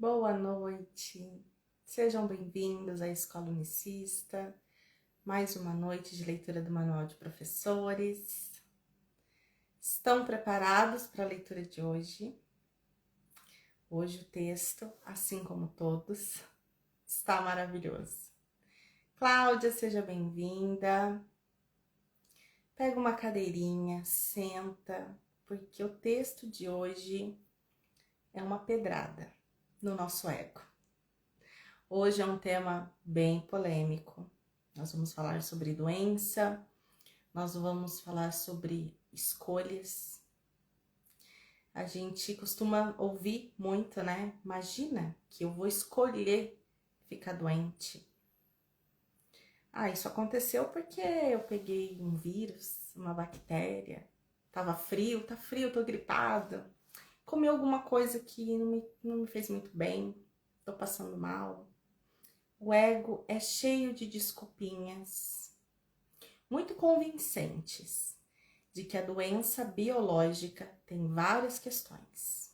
Boa noite, sejam bem-vindos à Escola Unicista, mais uma noite de leitura do Manual de Professores. Estão preparados para a leitura de hoje? Hoje o texto, assim como todos, está maravilhoso. Cláudia, seja bem-vinda. Pega uma cadeirinha, senta, porque o texto de hoje é uma pedrada no nosso ego. Hoje é um tema bem polêmico. Nós vamos falar sobre doença, nós vamos falar sobre escolhas. A gente costuma ouvir muito, né? Imagina que eu vou escolher ficar doente. Isso aconteceu porque eu peguei um vírus, uma bactéria, tava frio, tá frio, tô gripada. Comi alguma coisa que não me fez muito bem, tô passando mal. O ego é cheio de desculpinhas, muito convincentes, de que a doença biológica tem várias questões,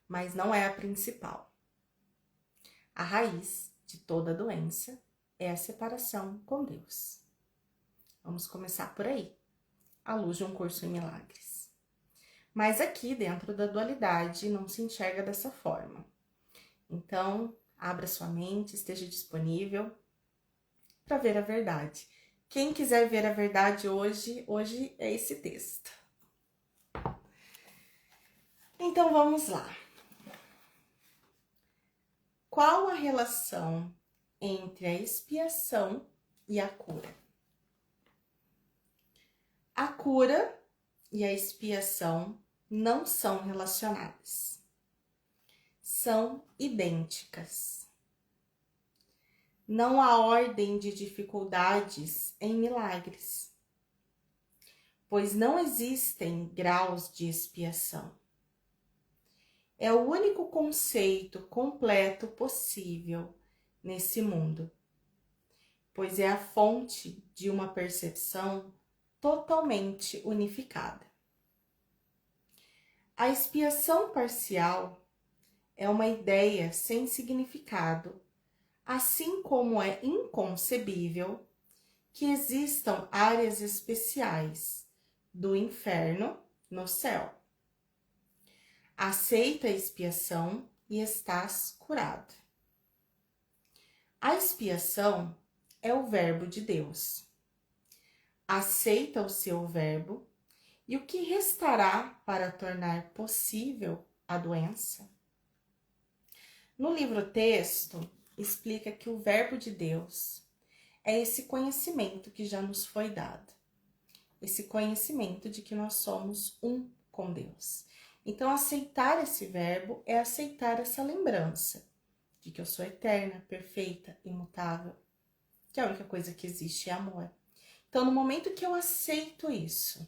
mas não é a principal. A raiz de toda doença é a separação com Deus. Vamos começar por aí, à luz de um curso em milagres. Mas aqui dentro da dualidade não se enxerga dessa forma. Então, abra sua mente, esteja disponível para ver a verdade. Quem quiser ver a verdade hoje é esse texto. Então vamos lá. Qual a relação entre a expiação e a cura? A cura e a expiação não são relacionadas. São idênticas. Não há ordem de dificuldades em milagres, pois não existem graus de expiação. É o único conceito completo possível nesse mundo, pois é a fonte de uma percepção totalmente unificada. A expiação parcial é uma ideia sem significado, assim como é inconcebível que existam áreas especiais do inferno no céu. Aceita a expiação e estás curado. A expiação é o verbo de Deus. Aceita o seu verbo e o que restará para tornar possível a doença? No livro texto, explica que o verbo de Deus é esse conhecimento que já nos foi dado. Esse conhecimento de que nós somos um com Deus. Então, aceitar esse verbo é aceitar essa lembrança de que eu sou eterna, perfeita, imutável, que a única coisa que existe é amor. Então, no momento que eu aceito isso,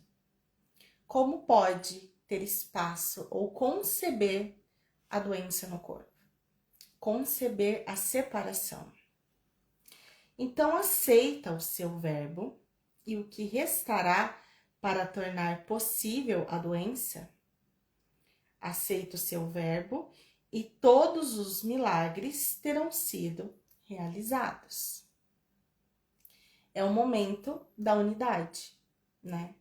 como pode ter espaço ou conceber a doença no corpo? Conceber a separação. Então, aceita o seu verbo e o que restará para tornar possível a doença? Aceita o seu verbo e todos os milagres terão sido realizados. É o momento da unidade, né?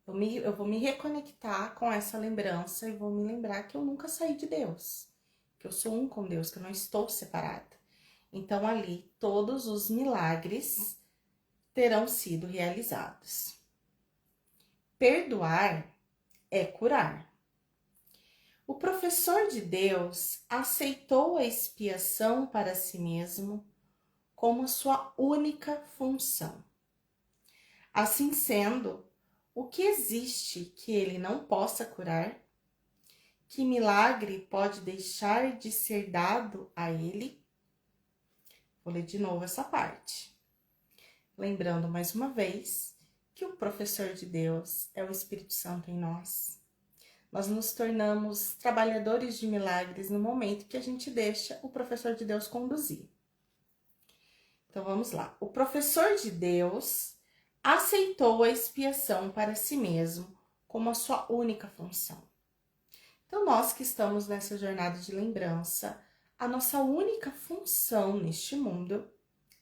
Eu vou me reconectar com essa lembrança e vou me lembrar que eu nunca saí de Deus, que eu sou um com Deus, que eu não estou separada. Então, ali, todos os milagres terão sido realizados. Perdoar é curar. O professor de Deus aceitou a expiação para si mesmo como sua única função. Assim sendo, o que existe que ele não possa curar? Que milagre pode deixar de ser dado a ele? Vou ler de novo essa parte. Lembrando mais uma vez que o professor de Deus é o Espírito Santo em nós. Nós nos tornamos trabalhadores de milagres no momento que a gente deixa o professor de Deus conduzir. Então vamos lá. O professor de Deus aceitou a expiação para si mesmo como a sua única função. Então, nós que estamos nessa jornada de lembrança, a nossa única função neste mundo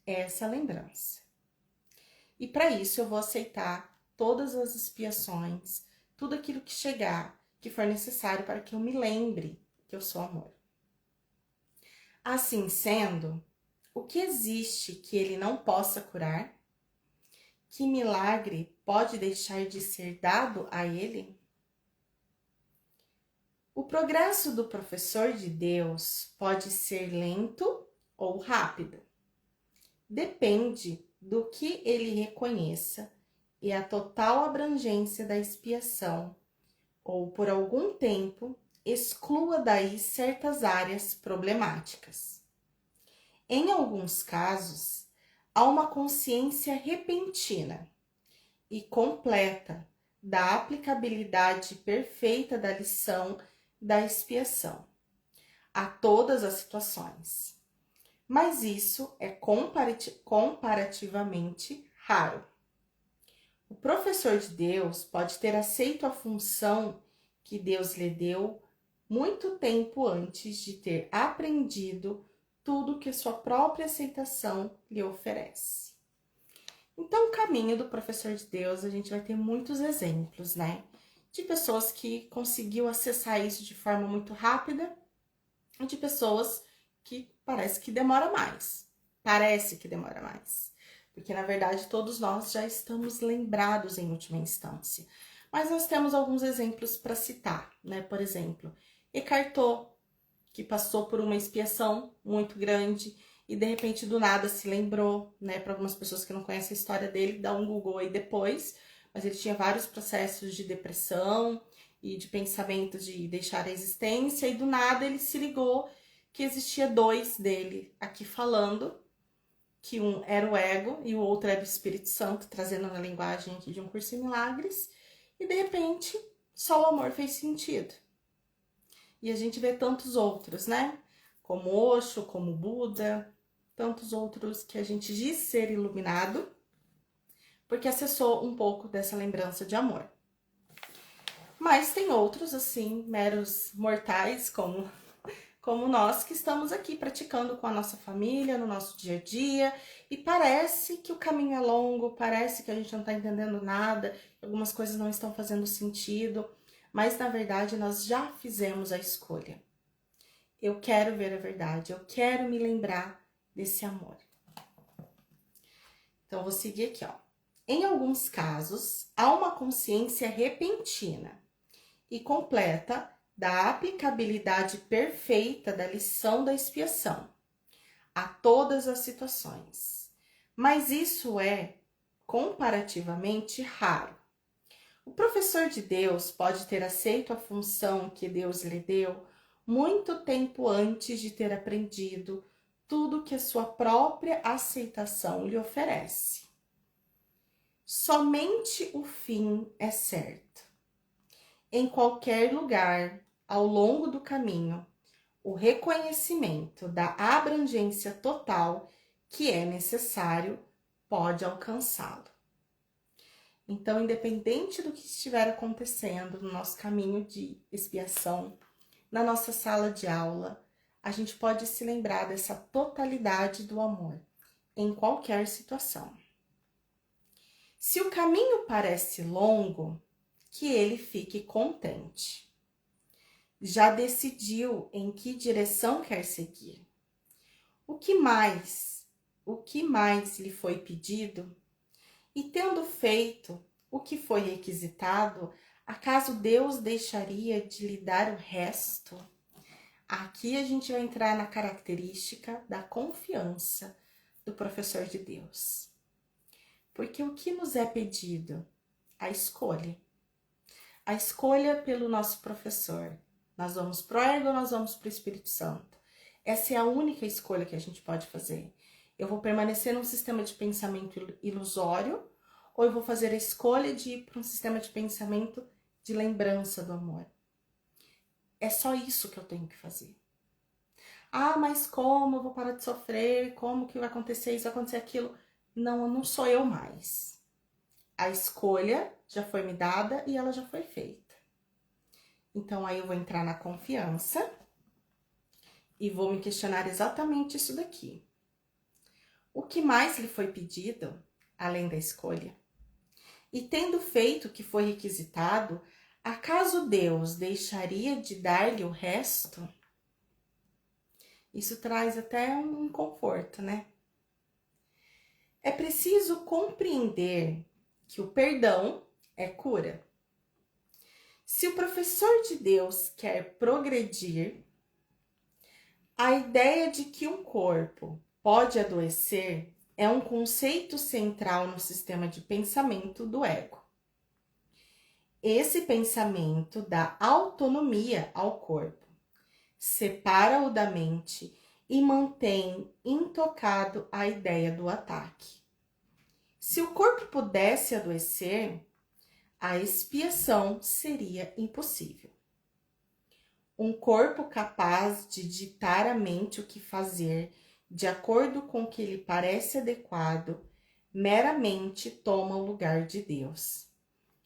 é essa lembrança. E para isso eu vou aceitar todas as expiações, tudo aquilo que chegar, que for necessário para que eu me lembre que eu sou amor. Assim sendo, o que existe que ele não possa curar? Que milagre pode deixar de ser dado a ele? O progresso do professor de Deus pode ser lento ou rápido. Depende do que ele reconheça e a total abrangência da expiação, ou por algum tempo exclua daí certas áreas problemáticas. Em alguns casos, há uma consciência repentina e completa da aplicabilidade perfeita da lição da expiação a todas as situações. Mas isso é comparativamente raro. O professor de Deus pode ter aceito a função que Deus lhe deu muito tempo antes de ter aprendido tudo que sua própria aceitação lhe oferece. Então, o caminho do professor de Deus, a gente vai ter muitos exemplos, né? De pessoas que conseguiu acessar isso de forma muito rápida e de pessoas que parece que demora mais. Porque, na verdade, todos nós já estamos lembrados em última instância. Mas nós temos alguns exemplos para citar, né? Por exemplo, Eckhart Tolle, que passou por uma expiação muito grande e de repente do nada se lembrou, né? Para algumas pessoas que não conhecem a história dele, dá um Google aí depois, mas ele tinha vários processos de depressão e de pensamento de deixar a existência e do nada ele se ligou que existia dois dele aqui falando, que um era o ego e o outro era o Espírito Santo, trazendo na linguagem aqui de um curso em milagres, e de repente só o amor fez sentido. E a gente vê tantos outros, né? Como Osho, como Buda, tantos outros que a gente diz ser iluminado, porque acessou um pouco dessa lembrança de amor. Mas tem outros, assim, meros mortais, como nós, que estamos aqui praticando com a nossa família, no nosso dia a dia, e parece que o caminho é longo, parece que a gente não está entendendo nada, algumas coisas não estão fazendo sentido, mas na verdade nós já fizemos a escolha. Eu quero ver a verdade, eu quero me lembrar desse amor. Então, vou seguir aqui, ó. Em alguns casos, há uma consciência repentina e completa da aplicabilidade perfeita da lição da expiação a todas as situações. Mas isso é comparativamente raro. O professor de Deus pode ter aceito a função que Deus lhe deu muito tempo antes de ter aprendido tudo que a sua própria aceitação lhe oferece. Somente o fim é certo. Em qualquer lugar, ao longo do caminho, o reconhecimento da abrangência total que é necessário pode alcançá-lo. Então, independente do que estiver acontecendo no nosso caminho de expiação, na nossa sala de aula, a gente pode se lembrar dessa totalidade do amor em qualquer situação. Se o caminho parece longo, que ele fique contente. Já decidiu em que direção quer seguir. O que mais lhe foi pedido? E tendo feito o que foi requisitado, acaso Deus deixaria de lhe dar o resto? Aqui a gente vai entrar na característica da confiança do professor de Deus. Porque o que nos é pedido? A escolha. A escolha pelo nosso professor. Nós vamos pro ego ou nós vamos pro Espírito Santo? Essa é a única escolha que a gente pode fazer. Eu vou permanecer num sistema de pensamento ilusório ou eu vou fazer a escolha de ir para um sistema de pensamento de lembrança do amor? É só isso que eu tenho que fazer. Ah, mas como eu vou parar de sofrer? Como que vai acontecer isso, vai acontecer aquilo? Não sou eu mais. A escolha já foi me dada e ela já foi feita. Então, aí eu vou entrar na confiança e vou me questionar exatamente isso daqui. O que mais lhe foi pedido, além da escolha? E tendo feito o que foi requisitado, acaso Deus deixaria de dar-lhe o resto? Isso traz até um conforto, né? É preciso compreender que o perdão é cura. Se o professor de Deus quer progredir, a ideia de que um corpo pode adoecer é um conceito central no sistema de pensamento do ego. Esse pensamento dá autonomia ao corpo, separa-o da mente e mantém intocado a ideia do ataque. Se o corpo pudesse adoecer, a expiação seria impossível. Um corpo capaz de ditar à mente o que fazer, de acordo com o que lhe parece adequado, meramente toma o lugar de Deus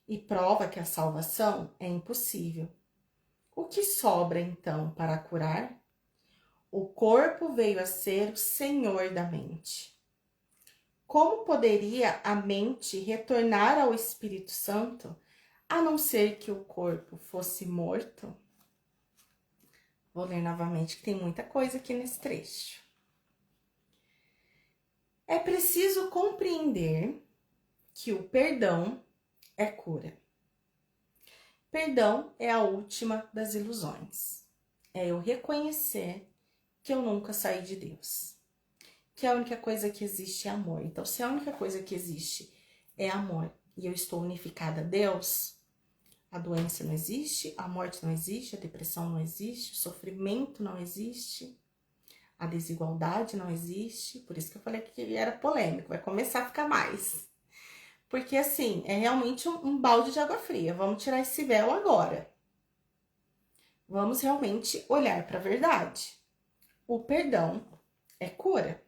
e prova que a salvação é impossível. O que sobra então para curar? O corpo veio a ser o senhor da mente. Como poderia a mente retornar ao Espírito Santo, a não ser que o corpo fosse morto? Vou ler novamente, que tem muita coisa aqui nesse trecho. É preciso compreender que o perdão é cura. Perdão é a última das ilusões. É eu reconhecer que eu nunca saí de Deus. Que a única coisa que existe é amor. Então, se a única coisa que existe é amor e eu estou unificada a Deus, a doença não existe, a morte não existe, a depressão não existe, o sofrimento não existe, a desigualdade não existe. Por isso que eu falei que era polêmico, vai começar a ficar mais. Porque assim, é realmente um balde de água fria. Vamos tirar esse véu agora. Vamos realmente olhar para a verdade. O perdão é cura.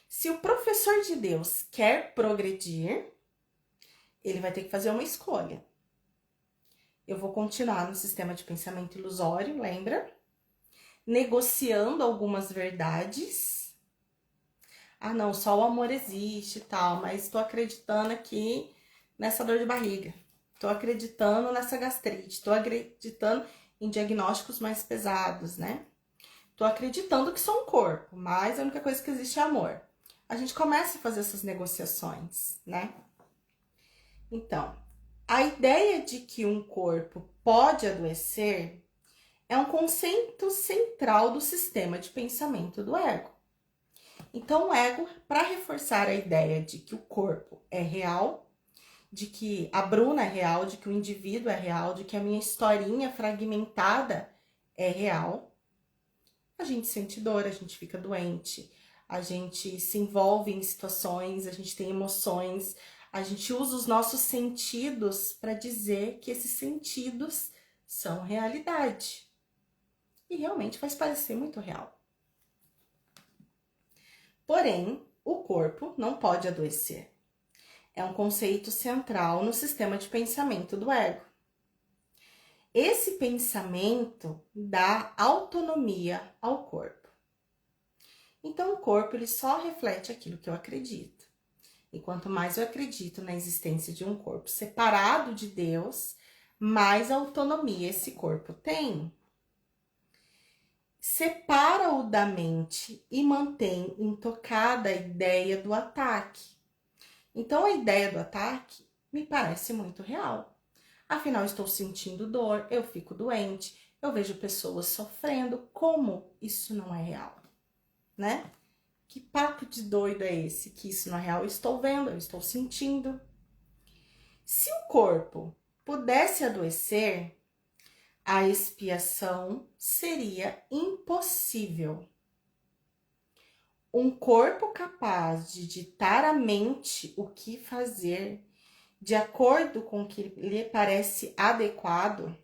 Se o professor de Deus quer progredir, ele vai ter que fazer uma escolha. Eu vou continuar no sistema de pensamento ilusório, lembra? Negociando algumas verdades. Ah, não, só o amor existe e tal, mas estou acreditando aqui nessa dor de barriga. Estou acreditando nessa gastrite. Estou acreditando em diagnósticos mais pesados, né? Estou acreditando que sou um corpo, mas a única coisa que existe é amor. A gente começa a fazer essas negociações, né? Então, a ideia de que um corpo pode adoecer é um conceito central do sistema de pensamento do ego. Então, o ego, para reforçar a ideia de que o corpo é real, de que a Bruna é real, de que o indivíduo é real, de que a minha historinha fragmentada é real, a gente sente dor, a gente fica doente, a gente se envolve em situações, a gente tem emoções, a gente usa os nossos sentidos para dizer que esses sentidos são realidade. E realmente faz parecer muito real. Porém, o corpo não pode adoecer. É um conceito central no sistema de pensamento do ego. Esse pensamento dá autonomia ao corpo. Então, o corpo ele só reflete aquilo que eu acredito. E quanto mais eu acredito na existência de um corpo separado de Deus, mais autonomia esse corpo tem. Separa-o da mente e mantém intocada a ideia do ataque. Então, a ideia do ataque me parece muito real. Afinal, estou sentindo dor, eu fico doente, eu vejo pessoas sofrendo. Como isso não é real, né? Que papo de doido é esse? Que isso não é real? Eu estou vendo, eu estou sentindo. Se o corpo pudesse adoecer, a expiação seria impossível. Um corpo capaz de ditar à mente o que fazer, de acordo com o que lhe parece adequado,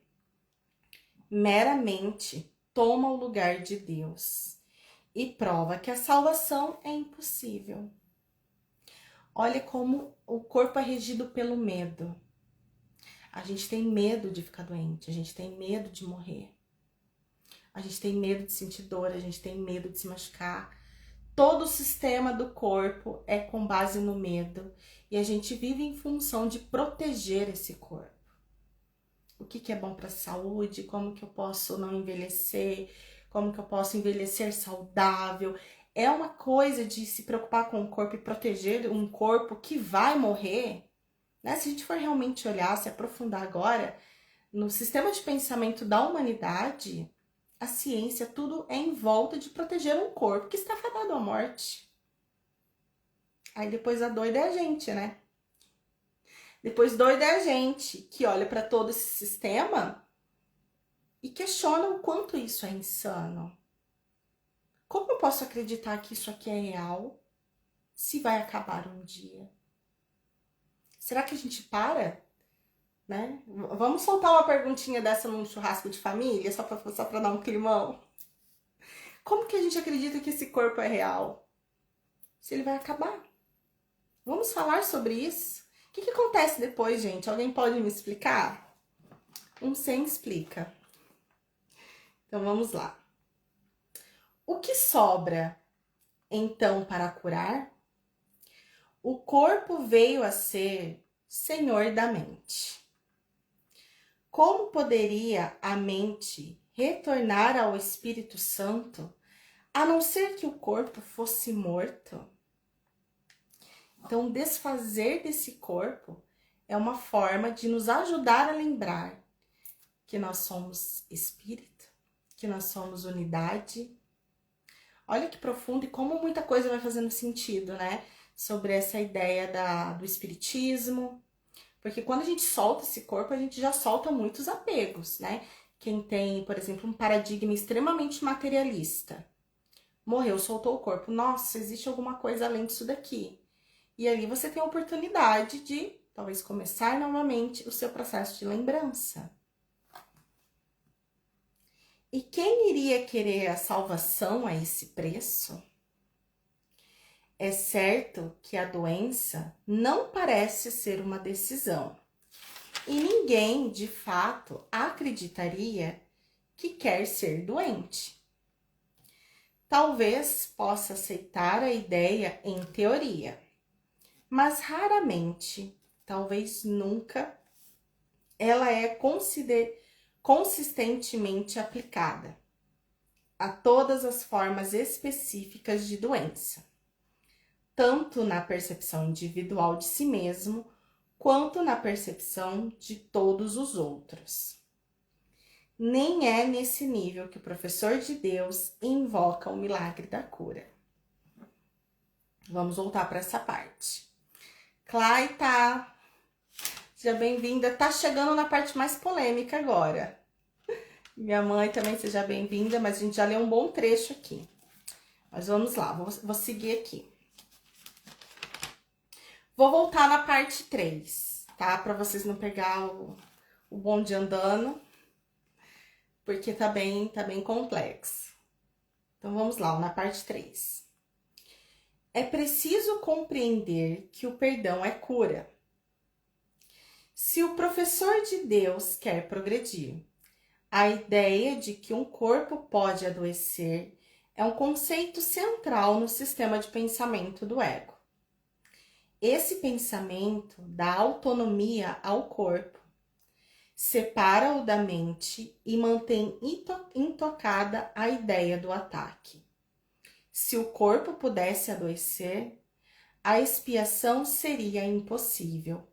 meramente toma o lugar de Deus e prova que a salvação é impossível. Olha como o corpo é regido pelo medo. A gente tem medo de ficar doente, a gente tem medo de morrer. A gente tem medo de sentir dor, a gente tem medo de se machucar. Todo o sistema do corpo é com base no medo. E a gente vive em função de proteger esse corpo. O que é bom para a saúde, como que eu posso não envelhecer, como que eu posso envelhecer saudável. É uma coisa de se preocupar com o corpo e proteger um corpo que vai morrer. Né? Se a gente for realmente olhar, se aprofundar agora, no sistema de pensamento da humanidade, a ciência, tudo é em volta de proteger um corpo que está fadado à morte. Aí depois a doida é a gente, né? Depois doida é a gente que olha para todo esse sistema e questiona o quanto isso é insano. Como eu posso acreditar que isso aqui é real se vai acabar um dia? Será que a gente para? Né? Vamos soltar uma perguntinha dessa num churrasco de família, só pra dar um climão? Como que a gente acredita que esse corpo é real? Se ele vai acabar? Vamos falar sobre isso? O que acontece depois, gente? Alguém pode me explicar? Um sem explica. Então vamos lá. O que sobra, então, para curar? O corpo veio a ser senhor da mente. Como poderia a mente retornar ao Espírito Santo, a não ser que o corpo fosse morto? Então, desfazer desse corpo é uma forma de nos ajudar a lembrar que nós somos espírito, que nós somos unidade. Olha que profundo e como muita coisa vai fazendo sentido, né? Sobre essa ideia do espiritismo. Porque quando a gente solta esse corpo, a gente já solta muitos apegos, né? Quem tem, por exemplo, um paradigma extremamente materialista. Morreu, soltou o corpo. Nossa, existe alguma coisa além disso daqui. E ali você tem a oportunidade de, talvez, começar novamente o seu processo de lembrança. E quem iria querer a salvação a esse preço? É certo que a doença não parece ser uma decisão. E ninguém, de fato, acreditaria que quer ser doente. Talvez possa aceitar a ideia em teoria, mas raramente, talvez nunca, ela é consistentemente aplicada a todas as formas específicas de doença, tanto na percepção individual de si mesmo, quanto na percepção de todos os outros. Nem é nesse nível que o professor de Deus invoca o milagre da cura. Vamos voltar para essa parte. Claita, seja bem-vinda. Tá chegando na parte mais polêmica agora. Minha mãe também, seja bem-vinda, mas a gente já leu um bom trecho aqui. Mas vamos lá, vou seguir aqui. Vou voltar na parte 3, tá? Para vocês não pegar o bonde andando, porque tá bem complexo. Então vamos lá, na parte 3. É preciso compreender que o perdão é cura. Se o professor de Deus quer progredir, a ideia de que um corpo pode adoecer é um conceito central no sistema de pensamento do ego. Esse pensamento dá autonomia ao corpo, separa-o da mente e mantém intocada a ideia do ataque. Se o corpo pudesse adoecer, a expiação seria impossível.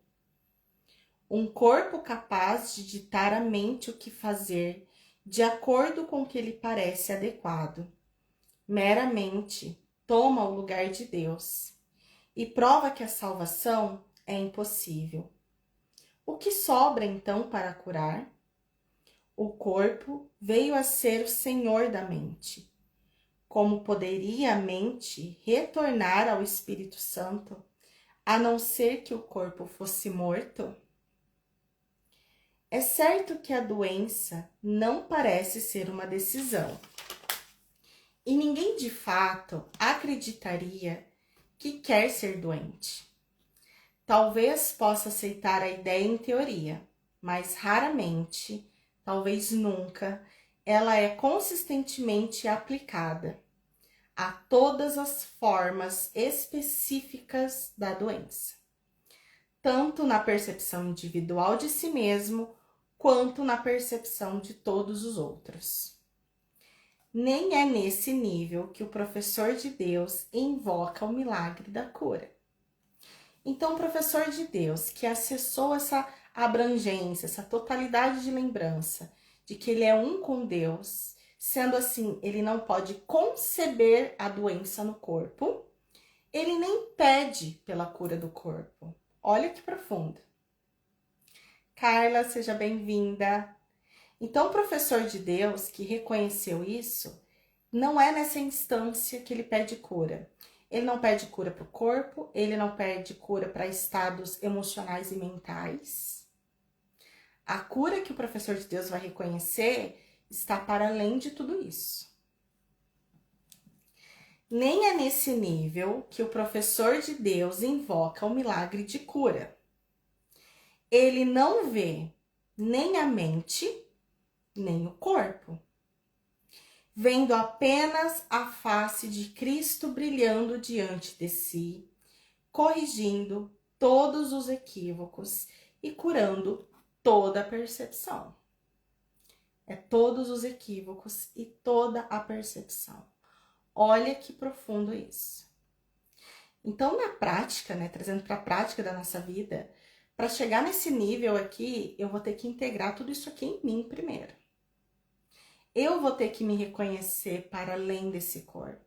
Um corpo capaz de ditar à mente o que fazer de acordo com o que lhe parece adequado, meramente toma o lugar de Deus e prova que a salvação é impossível. O que sobra então para curar? O corpo veio a ser o senhor da mente. Como poderia a mente retornar ao Espírito Santo, a não ser que o corpo fosse morto? É certo que a doença não parece ser uma decisão. E ninguém de fato acreditaria que quer ser doente. Talvez possa aceitar a ideia em teoria, mas raramente, talvez nunca, ela é consistentemente aplicada a todas as formas específicas da doença, tanto na percepção individual de si mesmo, quanto na percepção de todos os outros. Nem é nesse nível que o professor de Deus invoca o milagre da cura. Então, o professor de Deus que acessou essa abrangência, essa totalidade de lembrança de que ele é um com Deus, sendo assim, ele não pode conceber a doença no corpo, ele nem pede pela cura do corpo. Olha que profundo. Carla, seja bem-vinda. Então, o professor de Deus que reconheceu isso, não é nessa instância que ele pede cura. Ele não pede cura para o corpo, ele não pede cura para estados emocionais e mentais. A cura que o professor de Deus vai reconhecer está para além de tudo isso. Nem é nesse nível que o professor de Deus invoca o milagre de cura. Ele não vê nem a mente, nem o corpo, vendo apenas a face de Cristo brilhando diante de si, corrigindo todos os equívocos e curando toda a percepção. É todos os equívocos e toda a percepção. Olha que profundo isso. Então, na prática, trazendo para a prática da nossa vida, para chegar nesse nível aqui, eu vou ter que integrar tudo isso aqui em mim primeiro. Eu vou ter que me reconhecer para além desse corpo.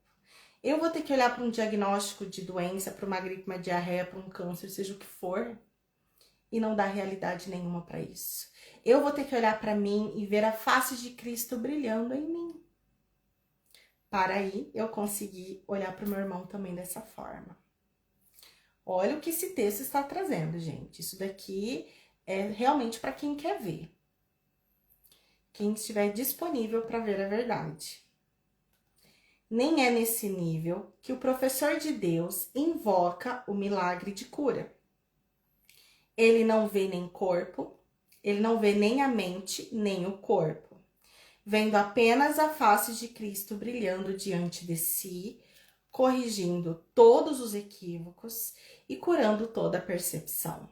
Eu vou ter que olhar para um diagnóstico de doença, para uma gripe, uma diarreia, para um câncer, seja o que for, e não dar realidade nenhuma para isso. Eu vou ter que olhar para mim e ver a face de Cristo brilhando em mim. Para aí eu conseguir olhar para o meu irmão também dessa forma. Olha o que esse texto está trazendo, gente. Isso daqui é realmente para quem quer ver. Quem estiver disponível para ver a verdade. Nem é nesse nível que o professor de Deus invoca o milagre de cura. Ele não vê nem corpo, ele não vê nem a mente, nem o corpo, vendo apenas a face de Cristo brilhando diante de si, corrigindo todos os equívocos e curando toda a percepção.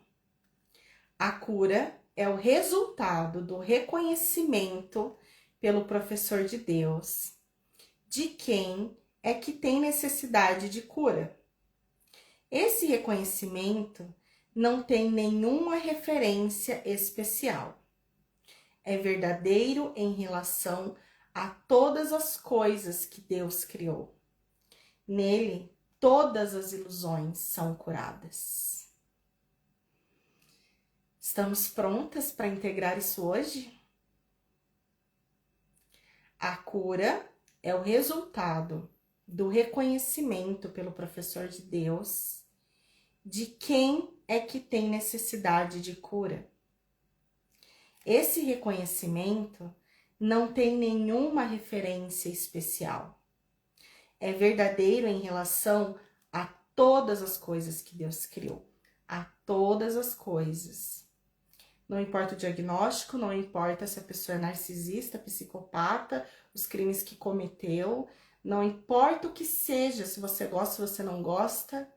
A cura é o resultado do reconhecimento pelo professor de Deus de quem é que tem necessidade de cura. Esse reconhecimento não tem nenhuma referência especial. É verdadeiro em relação a todas as coisas que Deus criou. Nele, todas as ilusões são curadas. Estamos prontas para integrar isso hoje? A cura é o resultado do reconhecimento pelo professor de Deus de quem é que tem necessidade de cura. Esse reconhecimento não tem nenhuma referência especial. É verdadeiro em relação a todas as coisas que Deus criou. A todas as coisas. Não importa o diagnóstico, não importa se a pessoa é narcisista, psicopata, os crimes que cometeu, não importa o que seja, se você gosta, se você não gosta,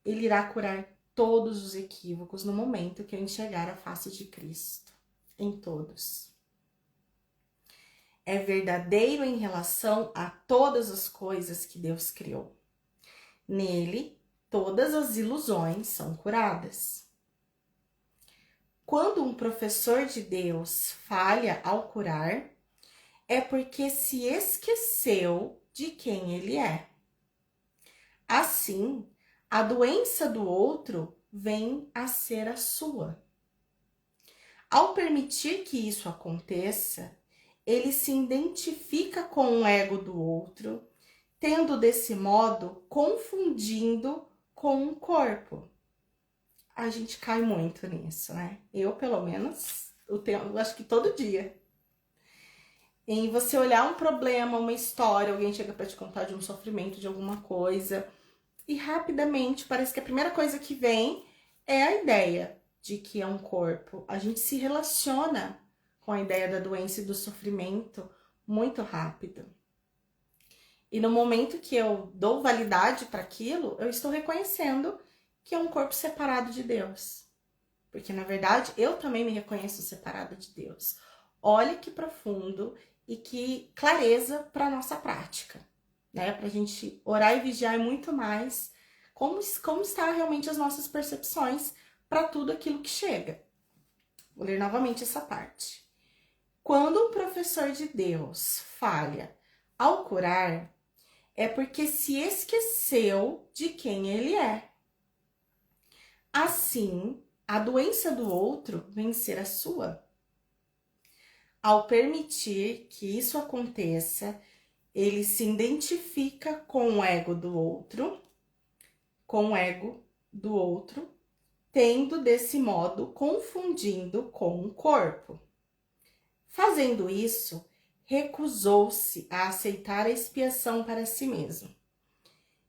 ele irá curar todos os equívocos no momento que eu enxergar a face de Cristo, em todos. É verdadeiro em relação a todas as coisas que Deus criou. Nele, todas as ilusões são curadas. Quando um professor de Deus falha ao curar, é porque se esqueceu de quem ele é. Assim, a doença do outro vem a ser a sua. Ao permitir que isso aconteça, ele se identifica com o ego do outro, tendo desse modo confundindo com um corpo. A gente cai muito nisso, né? Eu, pelo menos, eu acho que todo dia. Em você olhar um problema, uma história, alguém chega para te contar de um sofrimento, de alguma coisa, e rapidamente parece que a primeira coisa que vem é a ideia de que é um corpo, a gente se relaciona com a ideia da doença e do sofrimento muito rápido. E no momento que eu dou validade para aquilo, eu estou reconhecendo que é um corpo separado de Deus. Porque, na verdade, eu também me reconheço separada de Deus. Olha que profundo e que clareza para a nossa prática, né? Para a gente orar e vigiar muito mais como estão realmente as nossas percepções para tudo aquilo que chega. Vou ler novamente essa parte. Quando um professor de Deus falha ao curar, é porque se esqueceu de quem ele é. Assim, a doença do outro vem ser a sua. Ao permitir que isso aconteça, ele se identifica com o ego do outro, tendo desse modo confundindo com o corpo. Fazendo isso, recusou-se a aceitar a expiação para si mesmo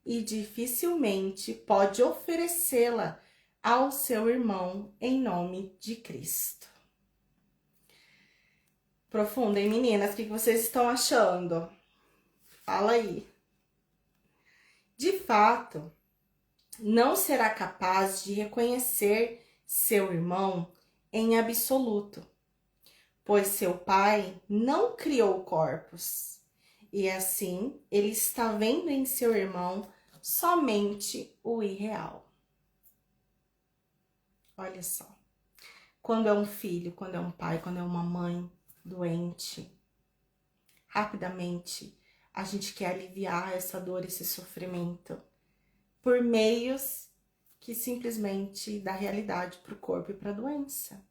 e dificilmente pode oferecê-la ao seu irmão em nome de Cristo. Profundo, hein, meninas? O que vocês estão achando? Fala aí. De fato, não será capaz de reconhecer seu irmão em absoluto, pois seu pai não criou corpos, e assim ele está vendo em seu irmão somente o irreal. Olha só, quando é um filho, quando é um pai, quando é uma mãe doente, rapidamente a gente quer aliviar essa dor, esse sofrimento, por meios que simplesmente dá realidade para o corpo e para a doença.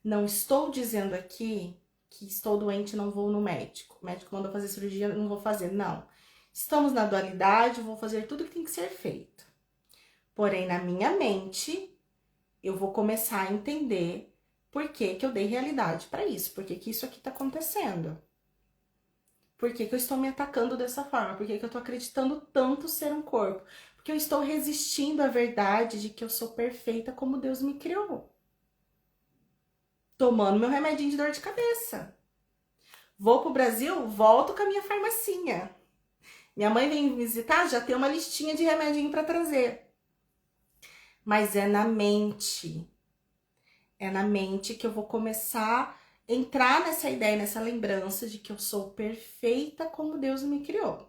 Não estou dizendo aqui que estou doente e não vou no médico. O médico mandou fazer cirurgia, não vou fazer. Não. Estamos na dualidade, vou fazer tudo que tem que ser feito. Porém, na minha mente, eu vou começar a entender por que eu dei realidade para isso. Por que isso aqui está acontecendo? Por que eu estou me atacando dessa forma? Por que eu estou acreditando tanto ser um corpo? Porque eu estou resistindo à verdade de que eu sou perfeita como Deus me criou. Tomando meu remedinho de dor de cabeça. Vou pro Brasil, volto com a minha farmacinha. Minha mãe vem me visitar, já tem uma listinha de remedinho para trazer. Mas é na mente. É na mente que eu vou começar a entrar nessa ideia, nessa lembrança de que eu sou perfeita como Deus me criou.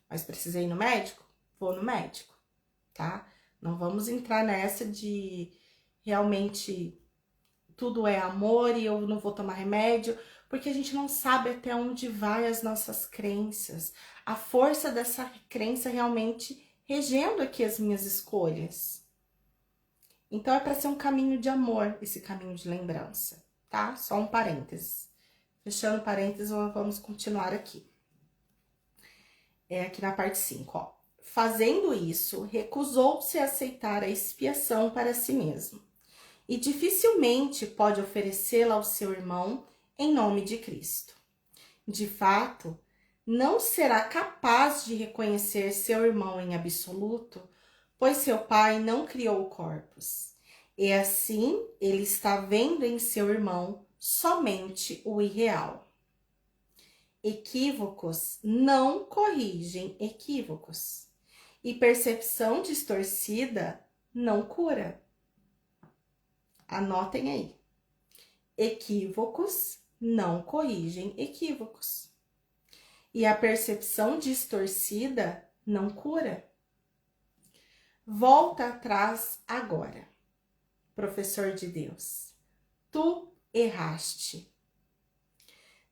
Mas precisei ir no médico? Vou no médico, tá? Não vamos entrar nessa de realmente tudo é amor e eu não vou tomar remédio, porque a gente não sabe até onde vai as nossas crenças. A força dessa crença realmente regendo aqui as minhas escolhas. Então é para ser um caminho de amor, esse caminho de lembrança, tá? Só um parênteses. Fechando parênteses, vamos continuar aqui. É aqui na parte 5, ó. Fazendo isso, recusou-se a aceitar a expiação para si mesmo e dificilmente pode oferecê-la ao seu irmão em nome de Cristo. De fato, não será capaz de reconhecer seu irmão em absoluto, pois seu pai não criou corpos. E assim, ele está vendo em seu irmão somente o irreal. Equívocos não corrigem equívocos, e percepção distorcida não cura. Anotem aí. Equívocos não corrigem equívocos. E a percepção distorcida não cura. Volta atrás agora. Professor de Deus, tu erraste.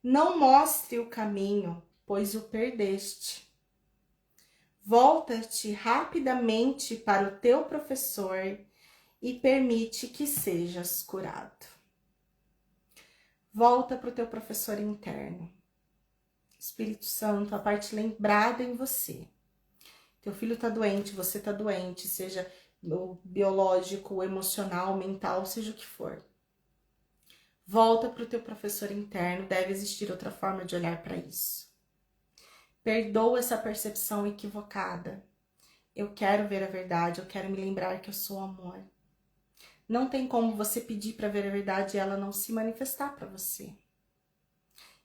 Não mostre o caminho, pois o perdeste. Volta-te rapidamente para o teu professor e permite que sejas curado. Volta para o teu professor interno. Espírito Santo, a parte lembrada em você. Teu filho está doente, você está doente, seja o biológico, o emocional, o mental, seja o que for. Volta para o teu professor interno, deve existir outra forma de olhar para isso. Perdoa essa percepção equivocada. Eu quero ver a verdade, eu quero me lembrar que eu sou amor. Não tem como você pedir para ver a verdade e ela não se manifestar para você.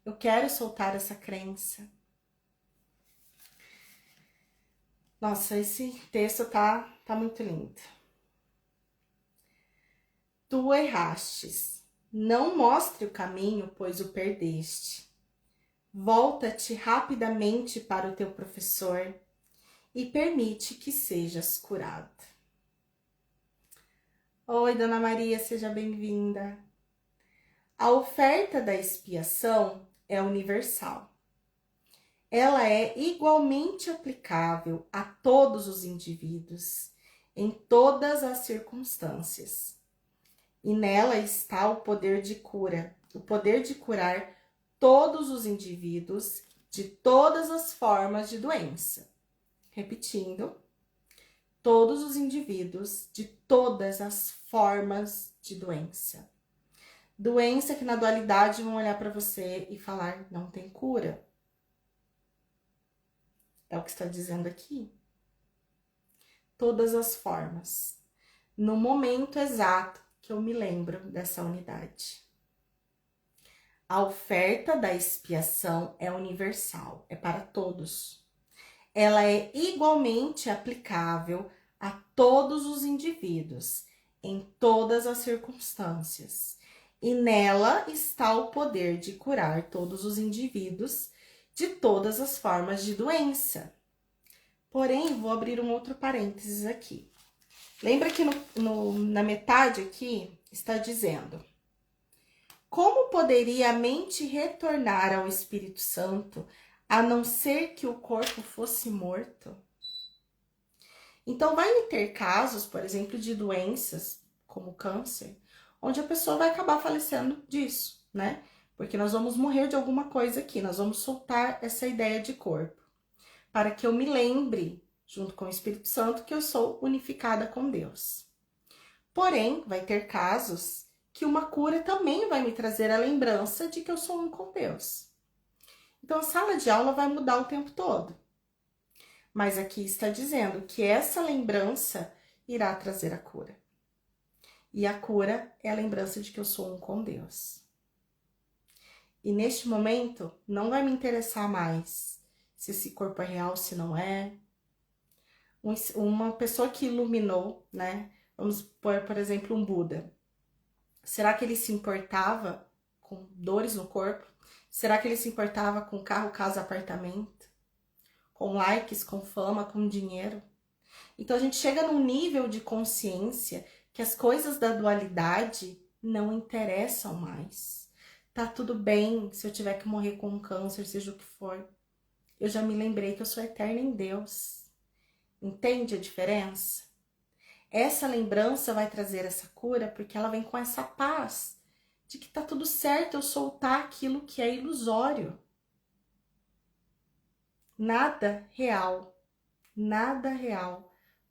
Eu quero soltar essa crença. Nossa, esse texto tá muito lindo. Tu errastes. Não mostre o caminho, pois o perdeste. Volta-te rapidamente para o teu professor e permite que sejas curado. Oi, Dona Maria, seja bem-vinda. A oferta da expiação é universal. Ela é igualmente aplicável a todos os indivíduos, em todas as circunstâncias. E nela está o poder de cura, o poder de curar todos os indivíduos de todas as formas de doença. Repetindo, todos os indivíduos de todas as formas de doença. Doença que na dualidade vão olhar para você e falar, não tem cura. É o que está dizendo aqui. Todas as formas. No momento exato que eu me lembro dessa unidade. A oferta da expiação é universal, é para todos. Ela é igualmente aplicável a todos os indivíduos, em todas as circunstâncias. E nela está o poder de curar todos os indivíduos de todas as formas de doença. Porém, vou abrir um outro parênteses aqui. Lembra que na metade aqui está dizendo: como poderia a mente retornar ao Espírito Santo a não ser que o corpo fosse morto? Então, vai ter casos, por exemplo, de doenças como câncer, onde a pessoa vai acabar falecendo disso, né? Porque nós vamos morrer de alguma coisa aqui, nós vamos soltar essa ideia de corpo, para que eu me lembre, junto com o Espírito Santo, que eu sou unificada com Deus. Porém, vai ter casos que uma cura também vai me trazer a lembrança de que eu sou um com Deus. Então, a sala de aula vai mudar o tempo todo. Mas aqui está dizendo que essa lembrança irá trazer a cura. E a cura é a lembrança de que eu sou um com Deus. E neste momento, não vai me interessar mais se esse corpo é real, se não é. Uma pessoa que iluminou, né? Vamos pôr, por exemplo, um Buda. Será que ele se importava com dores no corpo? Será que ele se importava com carro, casa, apartamento? Com likes, com fama, com dinheiro? Então a gente chega num nível de consciência que as coisas da dualidade não interessam mais. Tá tudo bem se eu tiver que morrer com um câncer, seja o que for. Eu já me lembrei que eu sou eterna em Deus. Entende a diferença? Essa lembrança vai trazer essa cura porque ela vem com essa paz de que tá tudo certo eu soltar aquilo que é ilusório. Nada real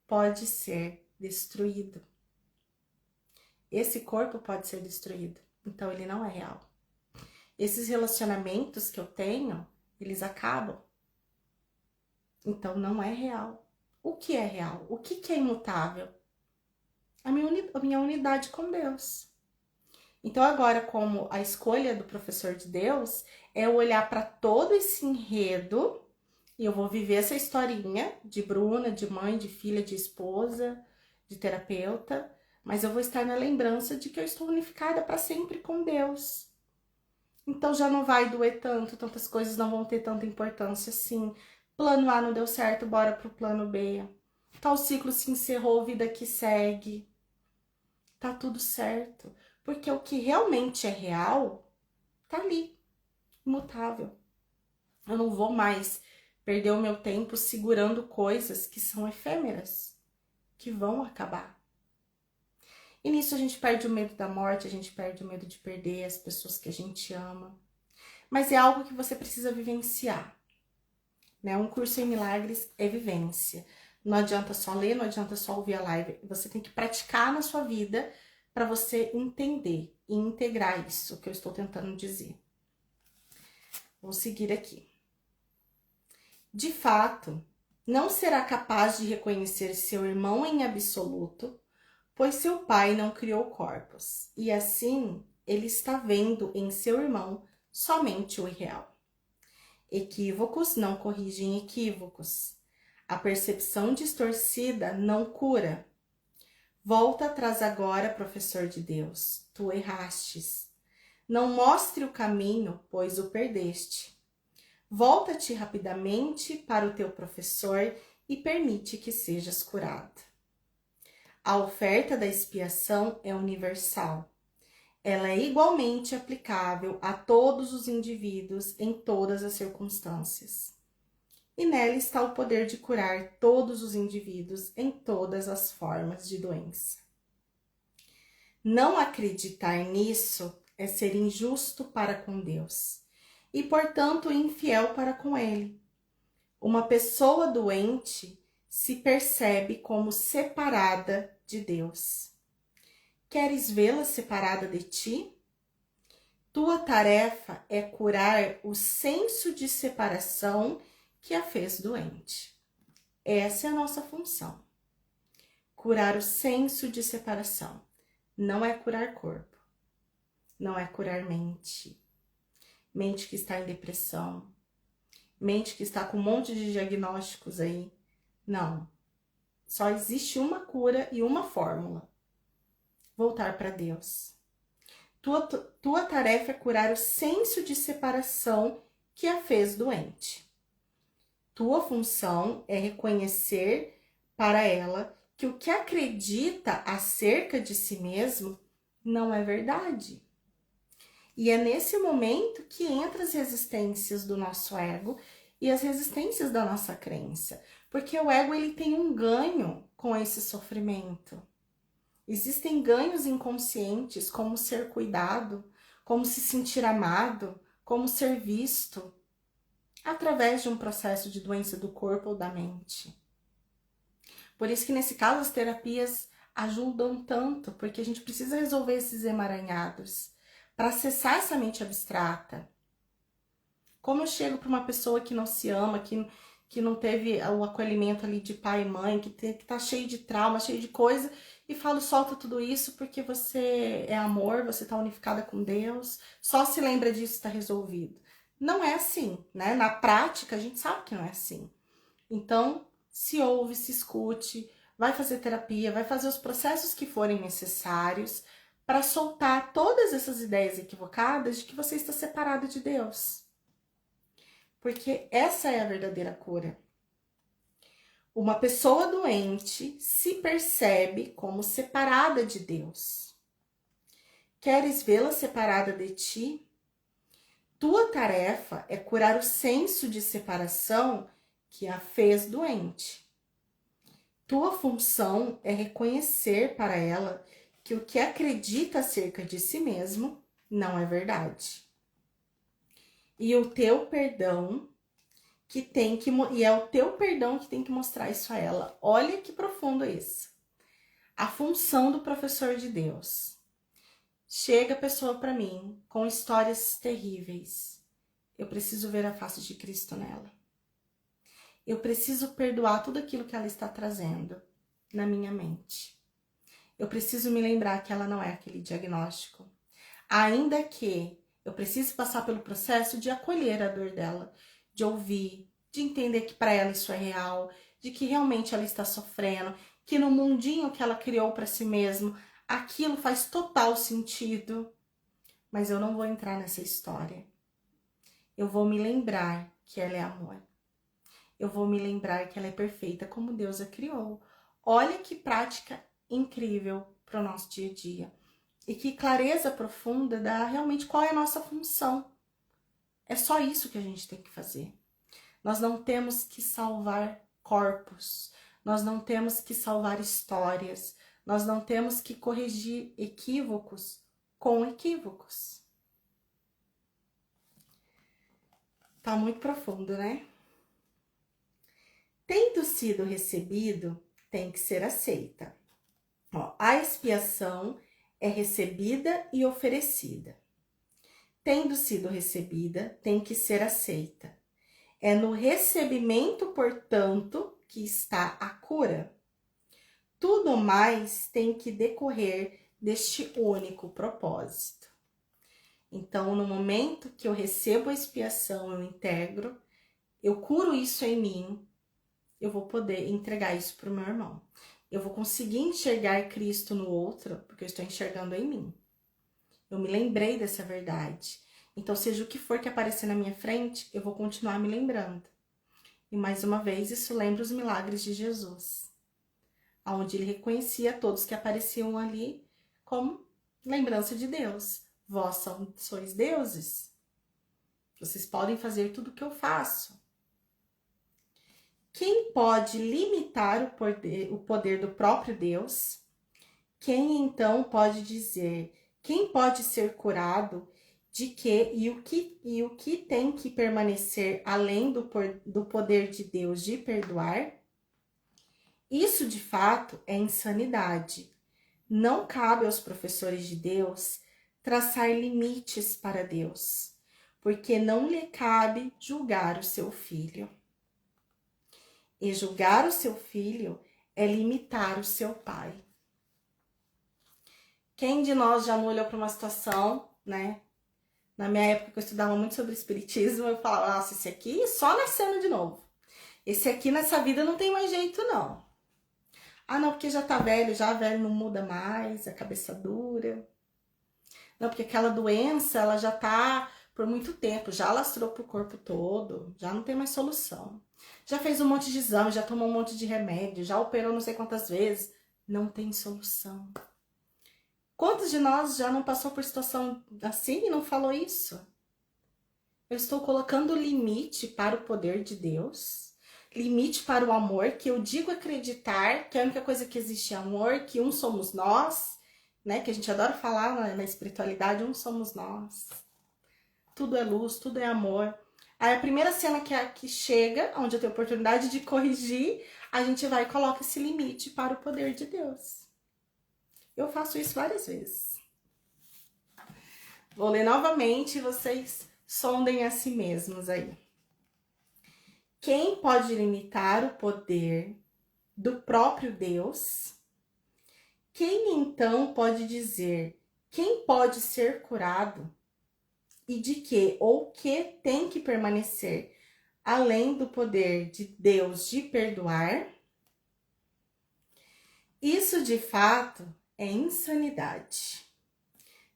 pode ser destruído. Esse corpo pode ser destruído, então ele não é real. Esses relacionamentos que eu tenho, eles acabam. Então não é real. O que é real? O que é imutável? A minha unidade com Deus. Então agora, como a escolha do professor de Deus é olhar para todo esse enredo, e eu vou viver essa historinha de Bruna, de mãe, de filha, de esposa, de terapeuta, mas eu vou estar na lembrança de que eu estou unificada para sempre com Deus. Então já não vai doer tanto, tantas coisas não vão ter tanta importância assim. Plano A não deu certo, bora pro plano B. Tal ciclo se encerrou, vida que segue. Tá tudo certo. Porque o que realmente é real, tá ali, imutável. Eu não vou mais perder o meu tempo segurando coisas que são efêmeras, que vão acabar. E nisso a gente perde o medo da morte, a gente perde o medo de perder as pessoas que a gente ama. Mas é algo que você precisa vivenciar, né? Um curso em milagres é vivência. Não adianta só ler, não adianta só ouvir a live. Você tem que praticar na sua vida para você entender e integrar isso que eu estou tentando dizer. Vou seguir aqui. De fato, não será capaz de reconhecer seu irmão em absoluto, pois seu pai não criou corpos, e assim ele está vendo em seu irmão somente o irreal. Equívocos não corrigem equívocos. A percepção distorcida não cura. Volta atrás agora, professor de Deus, tu errastes. Não mostre o caminho, pois o perdeste. Volta-te rapidamente para o teu professor e permite que sejas curado. A oferta da expiação é universal. Ela é igualmente aplicável a todos os indivíduos em todas as circunstâncias. E nela está o poder de curar todos os indivíduos em todas as formas de doença. Não acreditar nisso é ser injusto para com Deus e, portanto, infiel para com Ele. Uma pessoa doente se percebe como separada de Deus. Queres vê-la separada de ti? Tua tarefa é curar o senso de separação que a fez doente. Essa é a nossa função. Curar o senso de separação. Não é curar corpo. Não é curar mente. Mente que está em depressão. Mente que está com um monte de diagnósticos aí. Não. Só existe uma cura e uma fórmula. Voltar para Deus. Tua tarefa é curar o senso de separação que a fez doente. Tua função é reconhecer para ela que o que acredita acerca de si mesmo não é verdade. E é nesse momento que entram as resistências do nosso ego e as resistências da nossa crença. Porque o ego ele tem um ganho com esse sofrimento. Existem ganhos inconscientes, como ser cuidado, como se sentir amado, como ser visto, através de um processo de doença do corpo ou da mente. Por isso que nesse caso as terapias ajudam tanto, porque a gente precisa resolver esses emaranhados para acessar essa mente abstrata. Como eu chego para uma pessoa que não se ama, que não teve o acolhimento ali de pai e mãe, que tá cheio de trauma, cheio de coisa, e falo, solta tudo isso porque você é amor, você tá unificada com Deus, só se lembra disso, tá resolvido. Não é assim, né? Na prática, a gente sabe que não é assim. Então, se ouve, se escute, vai fazer terapia, vai fazer os processos que forem necessários para soltar todas essas ideias equivocadas de que você está separado de Deus. Porque essa é a verdadeira cura. Uma pessoa doente se percebe como separada de Deus. Queres vê-la separada de ti? Tua tarefa é curar o senso de separação que a fez doente. Tua função é reconhecer para ela que o que acredita acerca de si mesmo não é verdade. E o teu perdão e é o teu perdão que tem que mostrar isso a ela. Olha que profundo isso. A função do professor de Deus. Chega a pessoa para mim com histórias terríveis. Eu preciso ver a face de Cristo nela. Eu preciso perdoar tudo aquilo que ela está trazendo na minha mente. Eu preciso me lembrar que ela não é aquele diagnóstico. Ainda que eu precise passar pelo processo de acolher a dor dela, de ouvir, de entender que para ela isso é real, de que realmente ela está sofrendo, que no mundinho que ela criou para si mesma, aquilo faz total sentido. Mas eu não vou entrar nessa história. Eu vou me lembrar que ela é amor. Eu vou me lembrar que ela é perfeita como Deus a criou. Olha que prática incrível para o nosso dia a dia. E que clareza profunda dá realmente qual é a nossa função. É só isso que a gente tem que fazer. Nós não temos que salvar corpos. Nós não temos que salvar histórias. Nós não temos que corrigir equívocos com equívocos. Tá muito profundo, né? Tendo sido recebido, tem que ser aceita. A expiação é recebida e oferecida. Tendo sido recebida, tem que ser aceita. É no recebimento, portanto, que está a cura. Tudo mais tem que decorrer deste único propósito. Então, no momento que eu recebo a expiação, eu integro, eu curo isso em mim, eu vou poder entregar isso para o meu irmão. Eu vou conseguir enxergar Cristo no outro, porque eu estou enxergando em mim. Eu me lembrei dessa verdade. Então, seja o que for que aparecer na minha frente, eu vou continuar me lembrando. E mais uma vez, isso lembra os milagres de Jesus, onde ele reconhecia todos que apareciam ali como lembrança de Deus. Vós sois deuses. Vocês podem fazer tudo o que eu faço. Quem pode limitar o poder do próprio Deus? Quem então pode dizer, quem pode ser curado de que e o que tem que permanecer além do poder de Deus de perdoar? Isso de fato é insanidade. Não cabe aos professores de Deus traçar limites para Deus, porque não lhe cabe julgar o seu filho. E julgar o seu filho é limitar o seu pai. Quem de nós já não olhou para uma situação, né? Na minha época que eu estudava muito sobre espiritismo, eu falava, nossa, esse aqui só nascendo de novo. Esse aqui nessa vida não tem mais jeito, não. Ah, não, porque já tá velho, já velho não muda mais, a cabeça dura. Não, porque aquela doença, ela já tá por muito tempo, já alastrou pro corpo todo, já não tem mais solução. Já fez um monte de exame, já tomou um monte de remédio, já operou não sei quantas vezes, não tem solução. Quantos de nós já não passou por situação assim e não falou isso? Eu estou colocando limite para o poder de Deus, limite para o amor, que eu digo acreditar que a única coisa que existe é amor, que um somos nós, né? Que a gente adora falar na espiritualidade, um somos nós. Tudo é luz, tudo é amor. Aí a primeira cena que chega, onde eu tenho oportunidade de corrigir, a gente vai e coloca esse limite para o poder de Deus. Eu faço isso várias vezes. Vou ler novamente, vocês sondem a si mesmos aí. Quem pode limitar o poder do próprio Deus? Quem então pode dizer quem pode ser curado? E de que ou que tem que permanecer além do poder de Deus de perdoar? Isso de fato é insanidade.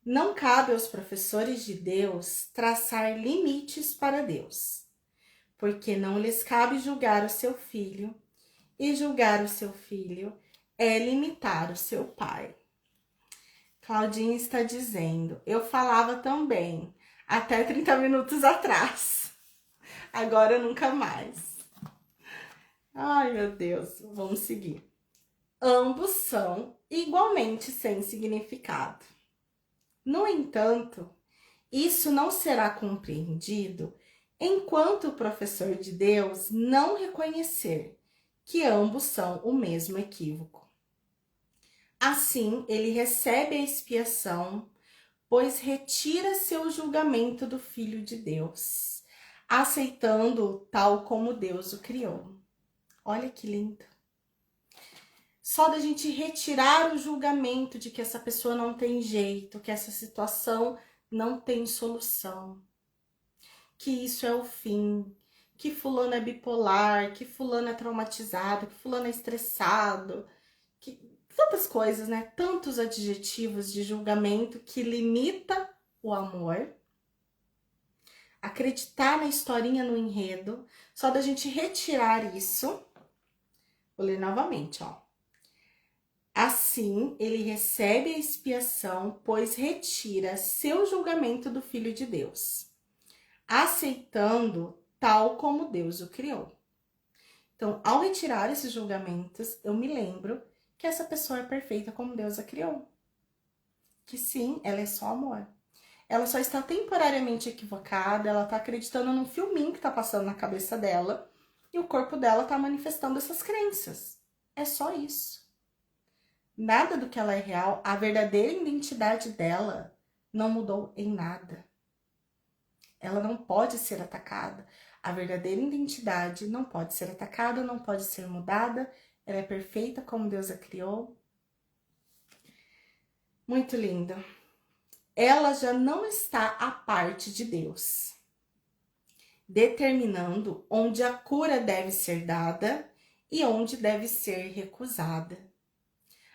Não cabe aos professores de Deus traçar limites para Deus, porque não lhes cabe julgar o seu filho, e julgar o seu filho é limitar o seu pai. Claudinha está dizendo, eu falava também, até 30 minutos atrás, agora nunca mais. Ai, meu Deus, vamos seguir. Ambos são igualmente sem significado. No entanto, isso não será compreendido enquanto o professor de Deus não reconhecer que ambos são o mesmo equívoco. Assim, ele recebe a expiação, pois retira seu julgamento do Filho de Deus, aceitando-o tal como Deus o criou. Olha que lindo. Só da gente retirar o julgamento de que essa pessoa não tem jeito, que essa situação não tem solução, que isso é o fim, que fulano é bipolar, que fulano é traumatizado, que fulano é estressado, que tantas coisas, né? Tantos adjetivos de julgamento que limita o amor. Acreditar na historinha, no enredo, só da gente retirar isso. Vou ler novamente, ó. Assim, ele recebe a expiação, pois retira seu julgamento do Filho de Deus, aceitando tal como Deus o criou. Então, ao retirar esses julgamentos, eu me lembro que essa pessoa é perfeita como Deus a criou. Que sim, ela é só amor. Ela só está temporariamente equivocada, ela está acreditando num filminho que está passando na cabeça dela e o corpo dela está manifestando essas crenças. É só isso. Nada do que ela é real, a verdadeira identidade dela não mudou em nada. Ela não pode ser atacada. A verdadeira identidade não pode ser atacada, não pode ser mudada, ela é perfeita como Deus a criou. Muito lindo. Ela já não está à parte de Deus, determinando onde a cura deve ser dada e onde deve ser recusada.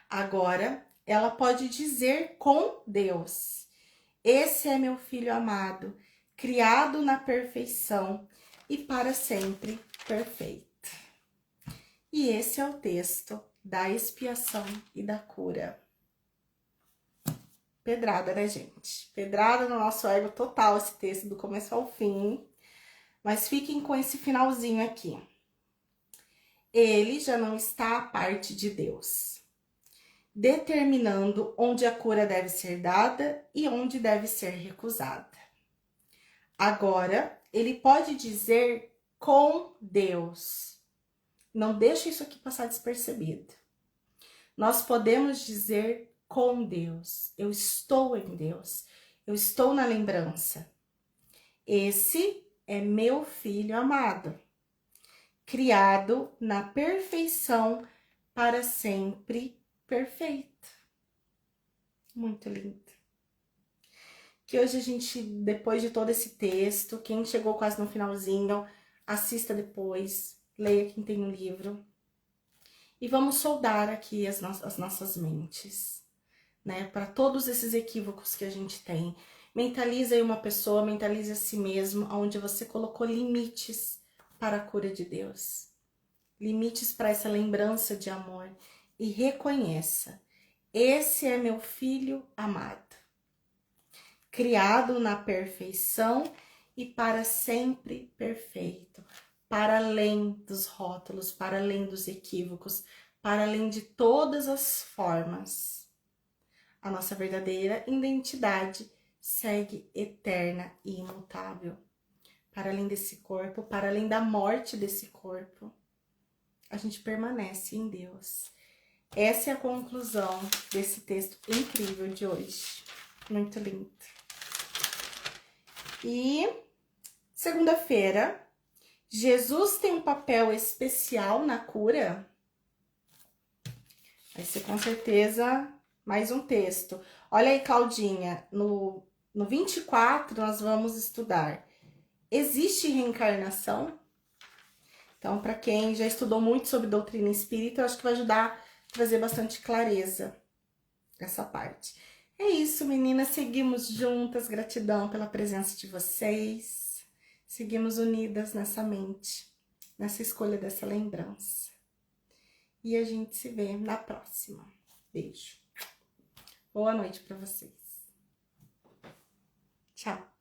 Agora, ela pode dizer com Deus: esse é meu filho amado, criado na perfeição e para sempre perfeito. E esse é o texto da expiação e da cura. Pedrada, né, gente? Pedrada no nosso ego total esse texto, do começo ao fim. Mas fiquem com esse finalzinho aqui. Ele já não está à parte de Deus, determinando onde a cura deve ser dada e onde deve ser recusada. Agora, ele pode dizer com Deus. Não deixe isso aqui passar despercebido. Nós podemos dizer com Deus. Eu estou em Deus. Eu estou na lembrança. Esse é meu filho amado, criado na perfeição para sempre perfeito. Muito lindo. Que hoje a gente, depois de todo esse texto, quem chegou quase no finalzinho, assista depois, leia quem tem o livro. E vamos soldar aqui as nossas mentes, né? Para todos esses equívocos que a gente tem. Mentalize aí uma pessoa, mentalize a si mesmo, onde você colocou limites para a cura de Deus. Limites para essa lembrança de amor. E reconheça, esse é meu filho amado, criado na perfeição e para sempre perfeito, para além dos rótulos, para além dos equívocos, para além de todas as formas. A nossa verdadeira identidade segue eterna e imutável. Para além desse corpo, para além da morte desse corpo, a gente permanece em Deus. Essa é a conclusão desse texto incrível de hoje. Muito lindo. E segunda-feira, Jesus tem um papel especial na cura? Vai ser com certeza mais um texto. Olha aí, Claudinha, no 24 nós vamos estudar. Existe reencarnação? Então, para quem já estudou muito sobre doutrina espírita, eu acho que vai ajudar a trazer bastante clareza essa parte. É isso, meninas. Seguimos juntas. Gratidão pela presença de vocês. Seguimos unidas nessa mente, nessa escolha dessa lembrança. E a gente se vê na próxima. Beijo. Boa noite para vocês. Tchau.